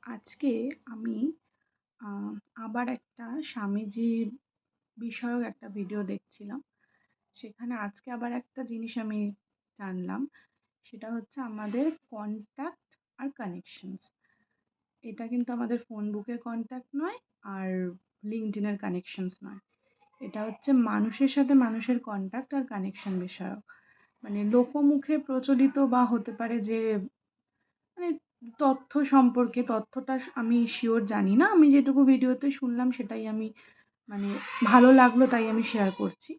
আজকে আমি আ আবার একটা স্বামীজি বিষয়ক একটা ভিডিও দেখছিলাম। সেখানে আজকে আবার একটা জিনিস আমি জানলাম। সেটা হচ্ছে আমাদের কনট্যাক্ট আর কানেকশনস। এটা কিন্তু আমাদের ফোন বুকের কনট্যাক্ট নয়, আর LinkedIn এর কানেকশনস নয়। এটা হচ্ছে মানুষের সাথে মানুষের কনট্যাক্ট আর কানেকশন বিষয়ক। মানে লোকমুখে প্রচলিত বা হতে পারে যে মানে তথ্য সম্পর্কে তথ্যটা আমি শিওর জানি না। আমি যেটুকু ভিডিওতে শুনলাম সেটাই আমি মানে ভালো লাগলো তাই আমি শেয়ার করছি।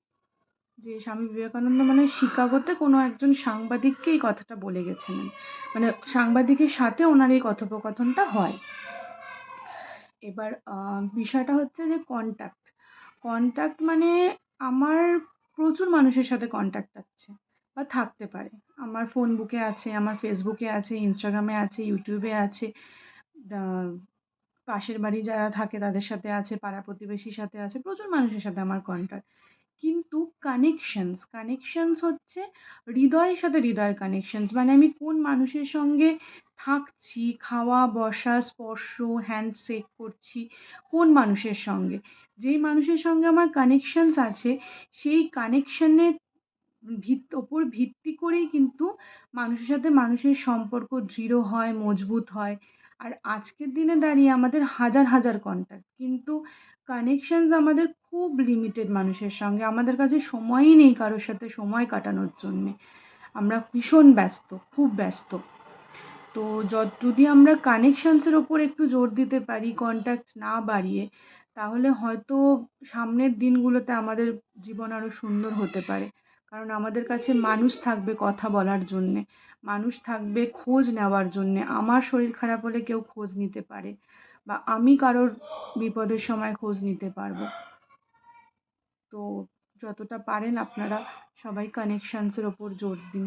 যে স্বামী বিবেকানন্দ মানে শিকাগোতে কোনো একজন সাংবাদিককে এই কথাটা বলে গেছিলেন। মানে সাংবাদিকের সাথে ওনার এই কথোপকথনটা হয়। এবার বিষয়টা হচ্ছে যে কনট্যাক্ট। কনট্যাক্ট মানে আমার প্রচুর মানুষের সাথে কনট্যাক্ট আছে বা থাকতে পারে। আমার ফোন বুকে আছে, আমার ফেসবুকে আছে, ইনস্টাগ্রামে আছে, ইউটিউবে আছে। আ পাশের বাড়ি যারা থাকে তাদের সাথে আছে, পাড়া প্রতিবেশীর সাথে আছে, প্রচুর মানুষের সাথে আমার কন্ট্যাক্ট। কিন্তু কানেকশনস হচ্ছে হৃদয়ের সাথে হৃদয়ের কানেকশনস। মানে আমি কোন মানুষের সঙ্গে থাকছি, খাওয়া, বসা, স্পর্শ, হ্যান্ডশেক করছি, কোন মানুষের সঙ্গে। যেই মানুষের সঙ্গে আমার কানেকশনস আছে, সেই কানেকশনের ওপর ভিত্তি করেই কিন্তু মানুষের সাথে মানুষের সম্পর্ক দৃঢ় হয়, মজবুত হয়। আর আজকের দিনে দাঁড়িয়ে আমাদের হাজার, হাজার কন্ট্যাক্ট। কিন্তু কানেকশনস আমাদের খুব লিমিটেড মানুষের সঙ্গে। আমাদের কাছে সময়ই নেই কারো সাথে সময় কাটানোর জন্যে। আমরা ভীষণ ব্যস্ত, খুব ব্যস্ত। তো যদি আমরা কানেকশনসের ওপর একটু জোর দিতে পারি, কনট্যাক্ট না বাড়িয়ে, তাহলে হয়তো সামনের দিনগুলোতে আমাদের জীবন আরও সুন্দর হতে পারে। কারণ আমাদের কাছে মানুষ থাকবে কথা বলার জন্যে, মানুষ থাকবে খোঁজ নেওয়ার জন্যে। আমার শরীর খারাপ হলে কেউ খোঁজ নিতে পারে বা আমি কারোর বিপদের সময় খোঁজ নিতে পারবো। তো যতটা পারেন আপনারা সবাই কানেকশনসের ওপর জোর দিন।